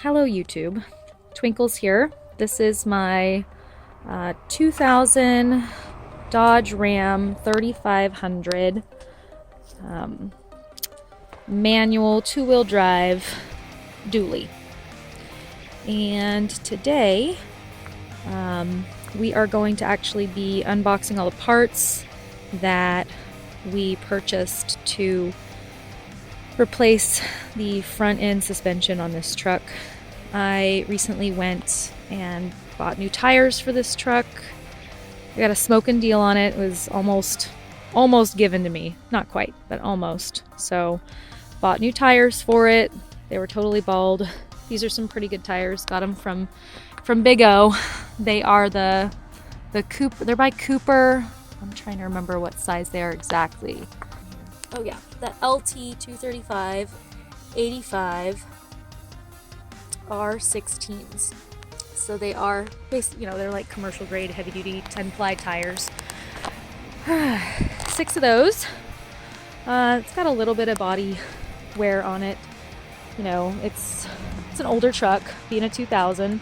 Hello YouTube, Twinkles here. This is my 2000 Dodge Ram 3500 manual two-wheel drive dually. And today we are going to actually be unboxing all the parts that we purchased to replace the front end suspension on this truck. I recently went and bought new tires for this truck. I got a smoking deal on it. It was almost given to me. Not quite, but almost. So bought new tires for it. They were totally bald. These are some pretty good tires. Got them from Big O. They are the Cooper. They're by Cooper. I'm trying to remember what size they are exactly. Oh yeah, the LT 235 85 R16s. So they are basically, they're like commercial grade heavy duty 10-ply tires. 6 of those. It's got a little bit of body wear on it. It's an older truck, being a 2000.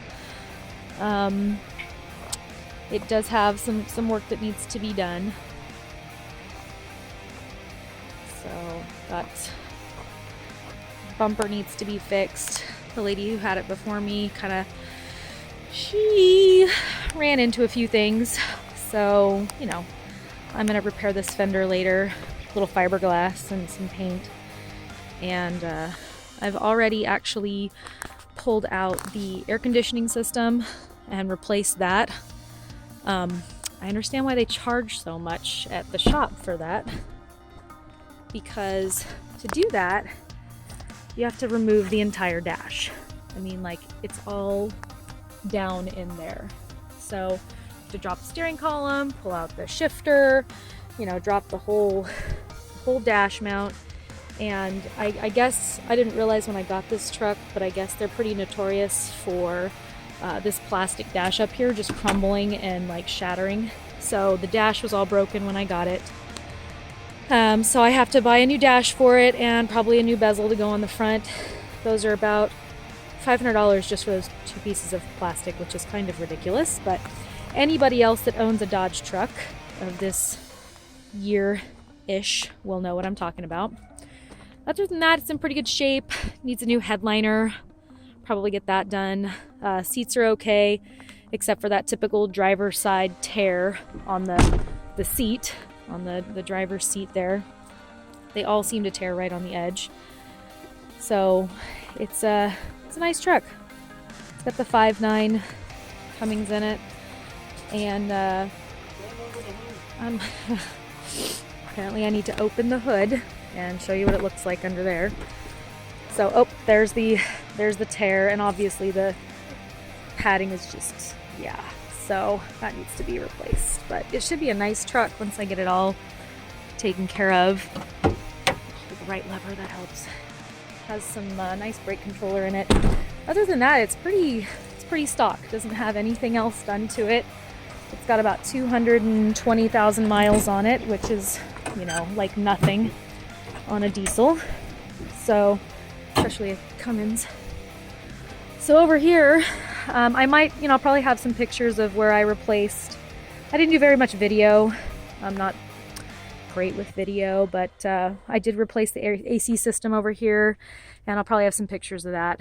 It does have some work that needs to be done. So that bumper needs to be fixed. The lady who had it before me she ran into a few things. So, I'm gonna repair this fender later. Little fiberglass and some paint. And I've already actually pulled out the air conditioning system and replaced that. I understand why they charge so much at the shop for that. Because to do that, you have to remove the entire dash. It's all down in there. So to drop the steering column, pull out the shifter, drop the whole dash mount. And I guess I didn't realize when I got this truck, but I guess they're pretty notorious for this plastic dash up here just crumbling and shattering. So the dash was all broken when I got it. So I have to buy a new dash for it and probably a new bezel to go on the front. Those are about $500 just for those 2 pieces of plastic, which is kind of ridiculous, but anybody else that owns a Dodge truck of this year-ish will know what I'm talking about. Other than that, it's in pretty good shape. Needs a new headliner. Probably get that done. Seats are okay, except for that typical driver's side tear on the seat. On the driver's seat there. They all seem to tear right on the edge. So it's a nice truck. It's got the 5.9 Cummins in it. And apparently I need to open the hood and show you what it looks like under there. So, there's the tear, and obviously the padding is just, yeah. So that needs to be replaced, but it should be a nice truck once I get it all taken care of. With the right lever, that helps. Has some nice brake controller in it. Other than that, it's pretty stock. Doesn't have anything else done to it. It's got about 220,000 miles on it, which is, like nothing on a diesel. So, especially a Cummins. So over here, I might, probably have some pictures of where I replaced. I didn't do very much video. I'm not great with video, but I did replace the AC system over here, and I'll probably have some pictures of that.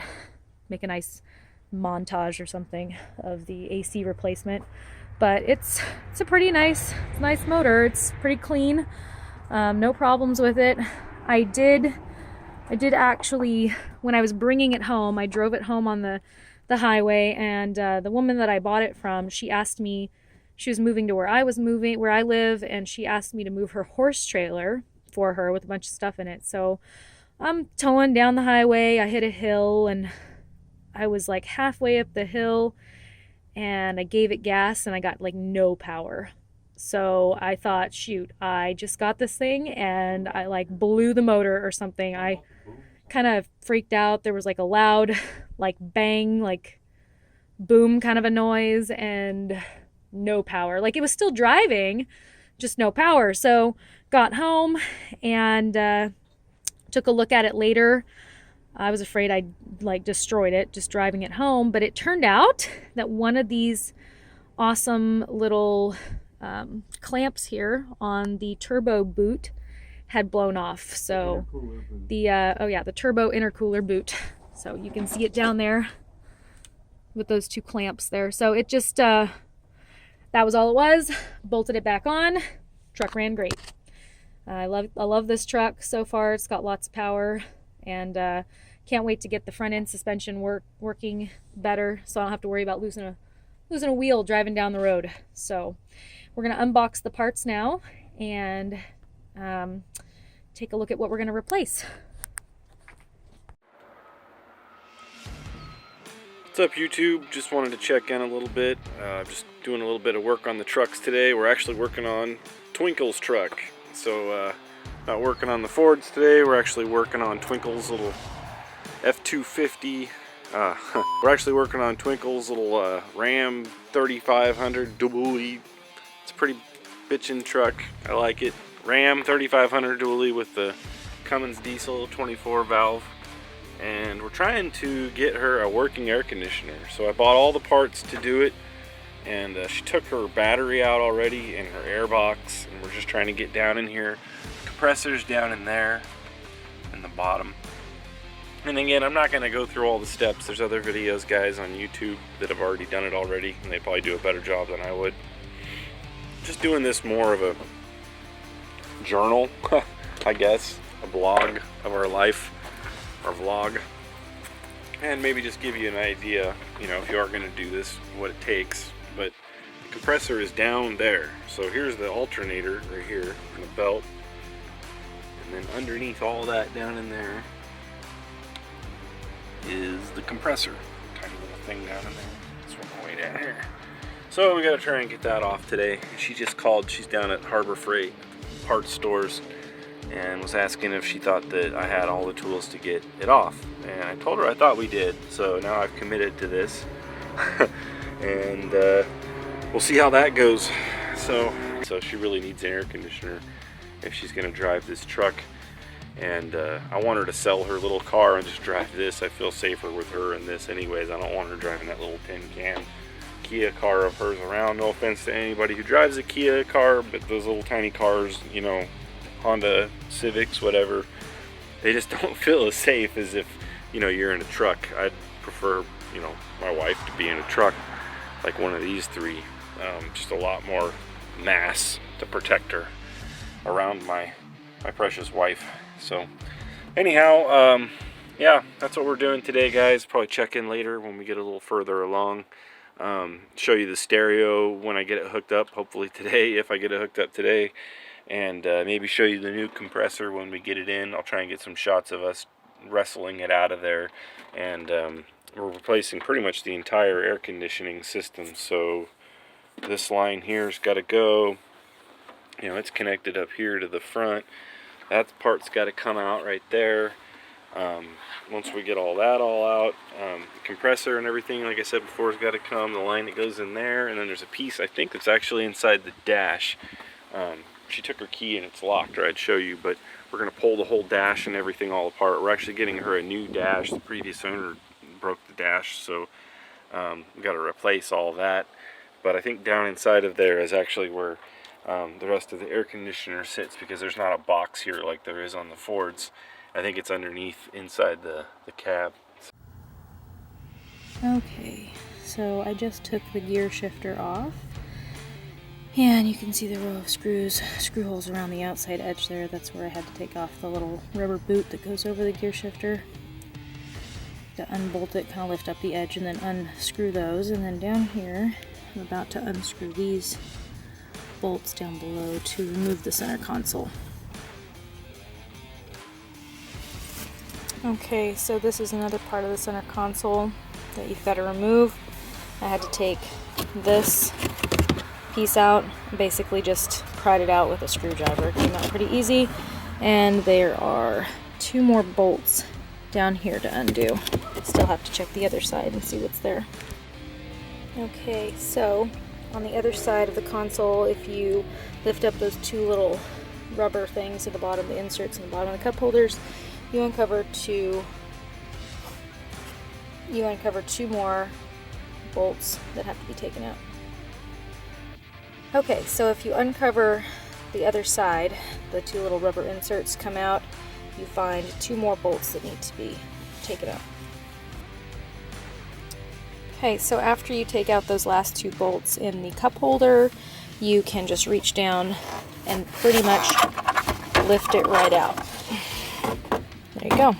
Make a nice montage or something of the AC replacement. But it's a pretty nice motor. It's pretty clean. No problems with it. I did actually, when I was bringing it home, I drove it home on the highway, and the woman that I bought it from, she asked me, she was moving to where I live, and she asked me to move her horse trailer for her with a bunch of stuff in it. So I'm towing down the highway. I hit a hill, and I was halfway up the hill, and I gave it gas, and I got no power. So I thought, shoot, I just got this thing, and I blew the motor or something. I kind of freaked out. There was a loud bang, boom kind of a noise, and no power. It was still driving, just no power. So got home and took a look at it later. I was afraid I'd like destroyed it just driving it home, but it turned out that one of these awesome little clamps here on the turbo boot had blown off. So the turbo intercooler boot. So you can see it down there with those two clamps there. So it just that was all it was. Bolted it back on. Truck ran great. I love this truck so far. It's got lots of power, and can't wait to get the front end suspension working better, so I don't have to worry about losing a wheel driving down the road. So we're gonna unbox the parts now and take a look at what we're gonna replace. What's up, YouTube? Just wanted to check in a little bit. Just doing a little bit of work on the trucks today. We're actually working on Twinkles' truck. So not working on the Fords today. We're actually working on Twinkles' little F-250. We're actually working on Twinkles' little Ram 3500 dually. It's a pretty bitchin' truck. I like it. Ram 3500 dually with the Cummins diesel 24 valve. And we're trying to get her a working air conditioner. So I bought all the parts to do it, and she took her battery out already and her air box, and we're just trying to get down in here. The compressor's down in there in the bottom. And again, I'm not going to go through all the steps. There's other videos, guys, on YouTube that have already done it already, and they probably do a better job than I would. Just doing this more of a journal, I guess, a blog of our life, our vlog, and maybe just give you an idea, you know, if you are going to do this, what it takes. But the compressor is down there. So here's the alternator right here, and the belt, and then underneath all that down in there is the compressor. Tiny little thing down in there. It's one way down here. So we got to try and get that off today. She just called. She's down at Harbor Freight parts stores and was asking if she thought that I had all the tools to get it off. And I told her I thought we did. So now I've committed to this. And we'll see how that goes. So she really needs an air conditioner if she's going to drive this truck. And I want her to sell her little car and just drive this. I feel safer with her in this anyways. I don't want her driving that little tin can Kia car of hers around. No offense to anybody who drives a Kia car, but those little tiny cars, you know, Honda Civics, whatever, they just don't feel as safe as if, you know, you're in a truck. I'd prefer, you know, my wife to be in a truck like one of these three. Just a lot more mass to protect her around my precious wife. So anyhow, yeah, that's what we're doing today, guys. Probably check in later when we get a little further along. Show you the stereo when I get it hooked up, hopefully today, if I get it hooked up today. And maybe show you the new compressor when we get it in. I'll try and get some shots of us wrestling it out of there. And we're replacing pretty much the entire air conditioning system. So this line here's got to go. You know, it's connected up here to the front. That part's got to come out right there. Once we get all that out, the compressor and everything, like I said before, has got to come. The line that goes in there, and then there's a piece, I think, that's actually inside the dash. She took her key and it's locked, or I'd show you, but we're going to pull the whole dash and everything all apart. We're actually getting her a new dash. The previous owner broke the dash, so we got to replace all that. But I think down inside of there is actually where the rest of the air conditioner sits, because there's not a box here like there is on the Fords. I think it's underneath inside the cab. Okay, so I just took the gear shifter off, and you can see the row of screw holes around the outside edge there. That's where I had to take off the little rubber boot that goes over the gear shifter. To unbolt it, kind of lift up the edge and then unscrew those. And then down here, I'm about to unscrew these bolts down below to remove the center console. Okay, so this is another part of the center console that you've got to remove. I had to take this piece out, basically just pried it out with a screwdriver. It came out pretty easy, and there are two more bolts down here to undo. Still have to check the other side and see what's there. Okay, so on the other side of the console, if you lift up those two little rubber things at the bottom, the inserts in the bottom of the cup holders, you uncover two you uncover 2 more bolts that have to be taken out. Okay, so if you uncover the other side, the 2 little rubber inserts come out, you find 2 more bolts that need to be taken out. Okay, so after you take out those last 2 bolts in the cup holder, you can just reach down and pretty much lift it right out. There you go.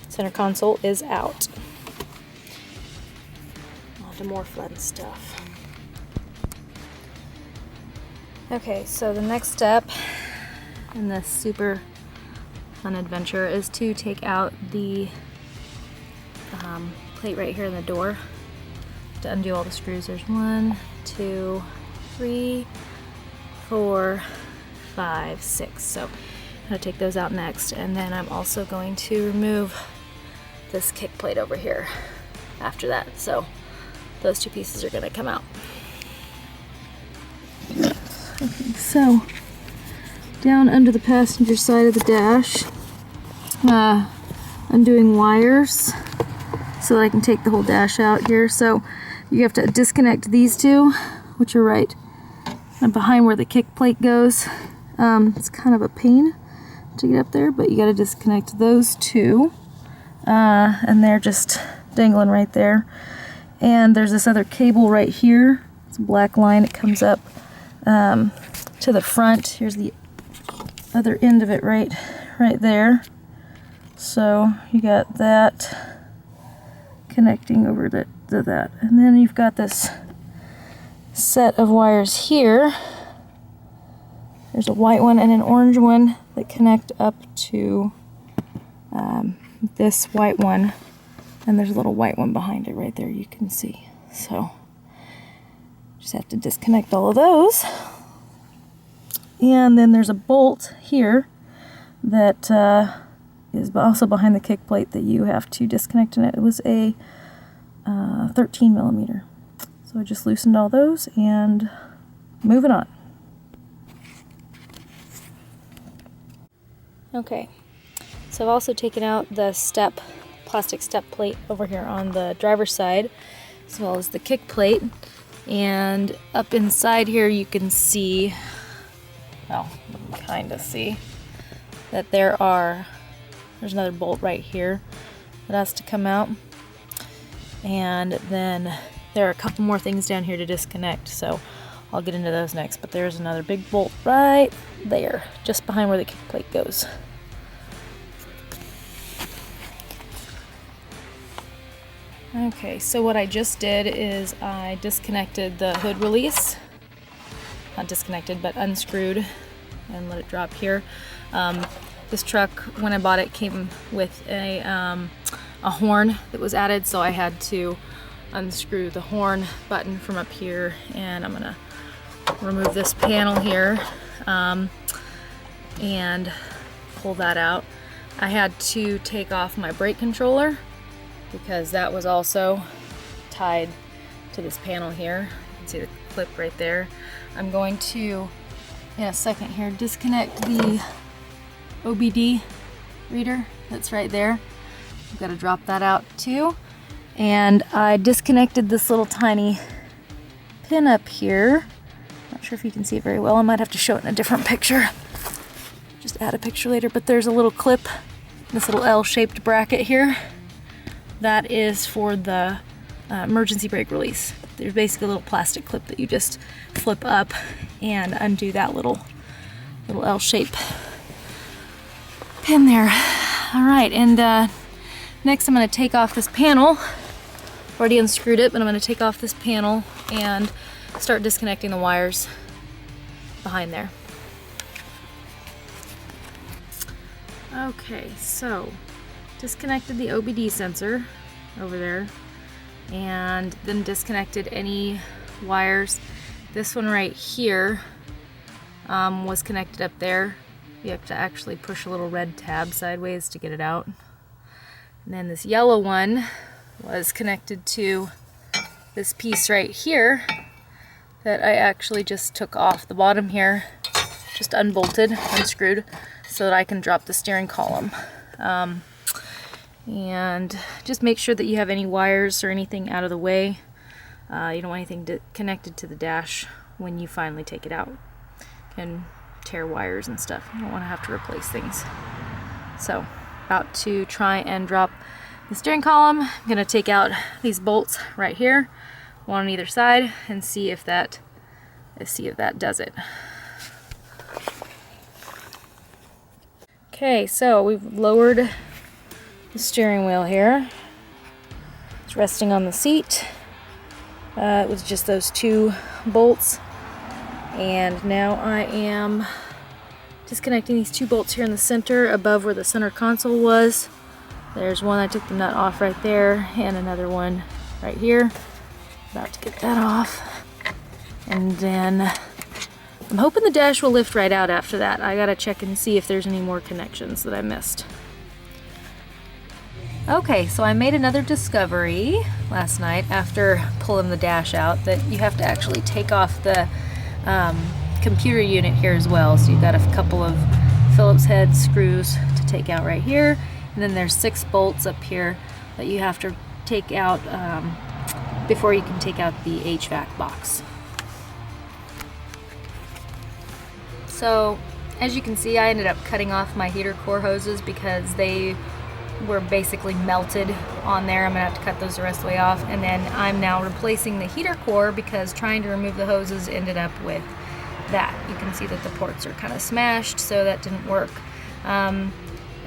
Center console is out. On to more fun stuff. Okay, so the next step in this super fun adventure is to take out the plate right here in the door. To undo all the screws, there's 1, 2, 3, 4, 5, 6. So I'm going to take those out next, and then I'm also going to remove this kick plate over here after that. So those 2 pieces are going to come out. Okay, so down under the passenger side of the dash, undoing wires so that I can take the whole dash out here. So you have to disconnect these 2, which are right behind where the kick plate goes. It's kind of a pain to get up there, but you got to disconnect those 2, and they're just dangling right there. And there's this other cable right here. It's a black line. It comes up to the front. Here's the other end of it right there. So you got that connecting over to that. And then you've got this set of wires here. There's a white one and an orange one that connect up to this white one. And there's a little white one behind it right there, you can see. So just have to disconnect all of those. And then there's a bolt here that is also behind the kick plate that you have to disconnect, and it was a 13 millimeter. So I just loosened all those and moving on. Okay, so I've also taken out the plastic step plate over here on the driver's side, as well as the kick plate. And up inside here you can see, well, kind of see, that there's another bolt right here that has to come out. And then there are a couple more things down here to disconnect, so I'll get into those next. But there's another big bolt right there, just behind where the kick plate goes. Okay, so what I just did is I disconnected the hood release. Not disconnected, but unscrewed and let it drop here. This truck, when I bought it, came with a horn that was added, so I had to unscrew the horn button from up here, and I'm gonna remove this panel here and pull that out. I had to take off my brake controller because that was also tied to this panel here. You can see the clip right there. I'm going to, in a second here, disconnect the OBD reader that's right there. I've got to drop that out too. And I disconnected this little tiny pin up here. Not sure if you can see it very well. I might have to show it in a different picture. Just add a picture later, but there's a little clip, this little L-shaped bracket here. That is for the emergency brake release. There's basically a little plastic clip that you just flip up and undo that little L-shape pin there. All right, and next I'm going to take off this panel. Already unscrewed it, but I'm going to take off this panel and start disconnecting the wires behind there. Okay, so disconnected the OBD sensor over there, and then disconnected any wires. This one right here was connected up there. You have to actually push a little red tab sideways to get it out. And then this yellow one was connected to this piece right here that I actually just took off the bottom here, just unbolted, unscrewed, so that I can drop the steering column. And just make sure that you have any wires or anything out of the way. You don't want anything connected to the dash when you finally take it out. Can tear wires and stuff. You don't want to have to replace things. So, about to try and drop the steering column. I'm going to take out these bolts right here, one on either side, and see if that does it. Okay, so we've lowered the steering wheel here. It's resting on the seat. It was just those 2 bolts, and now I am disconnecting these 2 bolts here in the center above where the center console was. There's one, I took the nut off right there, and another one right here. About to get that off. And then I'm hoping the dash will lift right out after that. I gotta check and see if there's any more connections that I missed. Okay, so I made another discovery last night after pulling the dash out, that you have to actually take off the computer unit here as well. So you've got a couple of Phillips head screws to take out right here, and then there's 6 bolts up here that you have to take out before you can take out the HVAC box. So as you can see, I ended up cutting off my heater core hoses because they were basically melted on there. I'm gonna have to cut those the rest of the way off, and then I'm now replacing the heater core because trying to remove the hoses ended up with that. You can see that the ports are kind of smashed, so that didn't work. And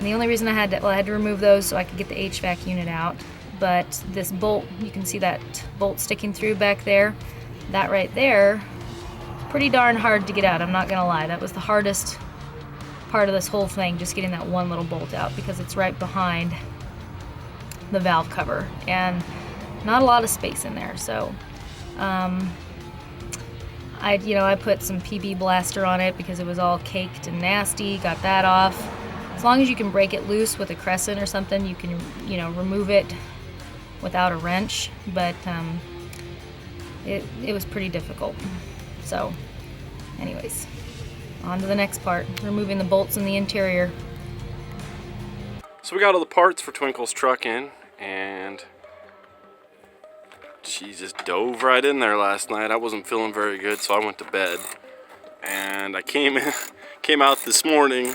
the only reason I had to remove those so I could get the HVAC unit out. But this bolt, you can see that bolt sticking through back there. That right there, pretty darn hard to get out, I'm not gonna lie. That was the hardest part of this whole thing, just getting that one little bolt out, because it's right behind the valve cover and not a lot of space in there. So I put some PB Blaster on it because it was all caked and nasty. Got that off. As long as you can break it loose with a crescent or something, you can remove it without a wrench, but it was pretty difficult. So anyways, on to the next part, removing the bolts in the interior. So we got all the parts for Twinkles' truck in, and she just dove right in there last night. I wasn't feeling very good, so I went to bed. And I came out this morning,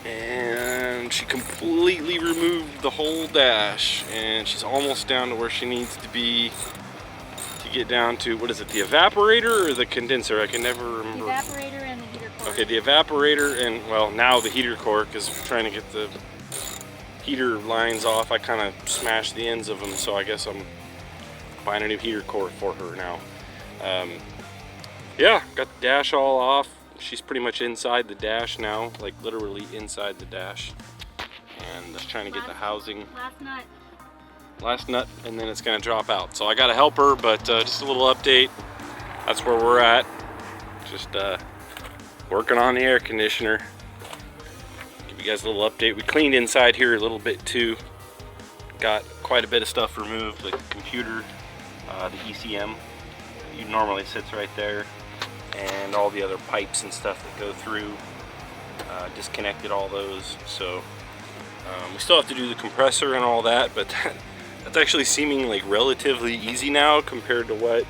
and she completely removed the whole dash, and she's almost down to where she needs to be to get down to, what is it, the evaporator or the condenser? I can never remember. The evaporator and the heater core. Okay, the evaporator and, well, now the heater core, because we're trying to get the heater lines off. I kind of smashed the ends of them, so I guess I'm buying a new heater core for her now. Yeah, got the dash all off. She's pretty much inside the dash now, like literally inside the dash. And just trying to get the housing. Last nut, and then it's gonna drop out. So I gotta help her, but just a little update. That's where we're at. Just working on the air conditioner. Give you guys a little update. We cleaned inside here a little bit too. Got quite a bit of stuff removed, like the computer, the ECM. It normally sits right there, and all the other pipes and stuff that go through. Disconnected all those. So we still have to do the compressor and all that, but that's actually seeming like relatively easy now compared to what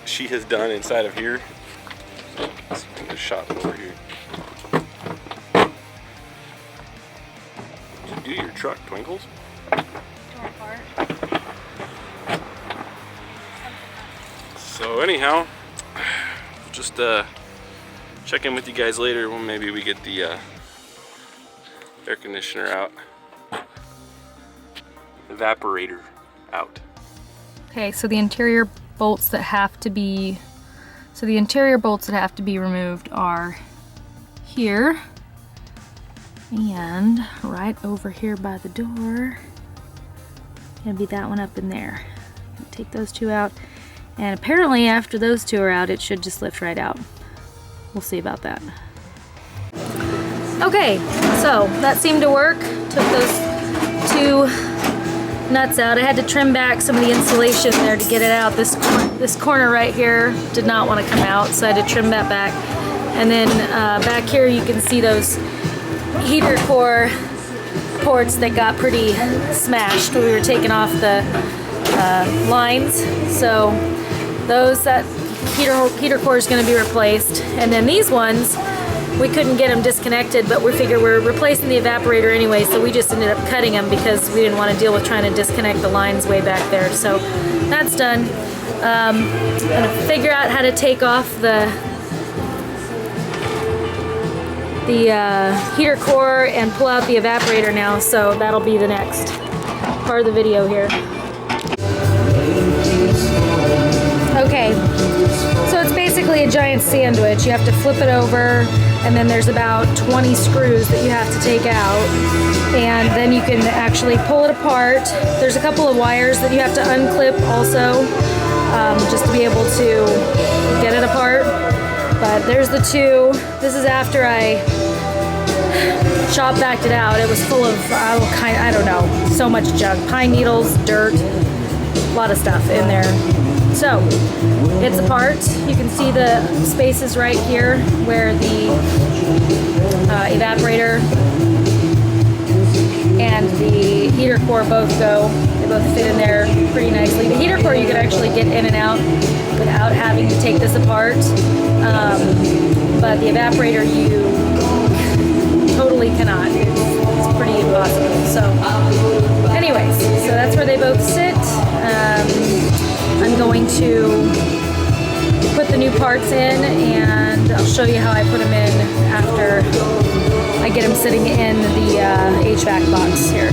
she has done inside of here. Let's see if I can just shot over here. Did you do your truck, Twinkles? So anyhow, just check in with you guys later when maybe we get the air conditioner out. Evaporator out. Okay, so the interior bolts that have to be removed are here and right over here by the door. Gonna be that one up in there. Take those two out, and apparently after those two are out, it should just lift right out. We'll see about that. Okay, so that seemed to work. Took those two nuts out. I had to trim back some of the insulation there to get it out. This corner right here did not want to come out, so I had to trim that back. And then back here you can see those heater core ports that got pretty smashed when we were taking off the lines. So that heater core is going to be replaced. And then these ones, we couldn't get them disconnected, but we figured we're replacing the evaporator anyway, so we just ended up cutting them because we didn't want to deal with trying to disconnect the lines way back there. So that's done. I'm going to figure out how to take off the heater core and pull out the evaporator now, so that'll be the next part of the video here. Okay, so it's basically a giant sandwich. You have to flip it over, and then there's about 20 screws that you have to take out, and then you can actually pull it apart. There's a couple of wires that you have to unclip also, just to be able to get it apart. But there's the two. This is after I shop vacked it out. It was full of I don't know, so much junk, pine needles, dirt, a lot of stuff in there. So it's apart. You can see the spaces right here where the evaporator and the heater core both go. They both fit in there pretty nicely. The heater core you can actually get in and out without having to take this apart, but the evaporator you totally cannot. It's pretty impossible. So anyways, so that's where they both sit. I'm going to put the new parts in, and I'll show you how I put them in after I get them sitting in the HVAC box here.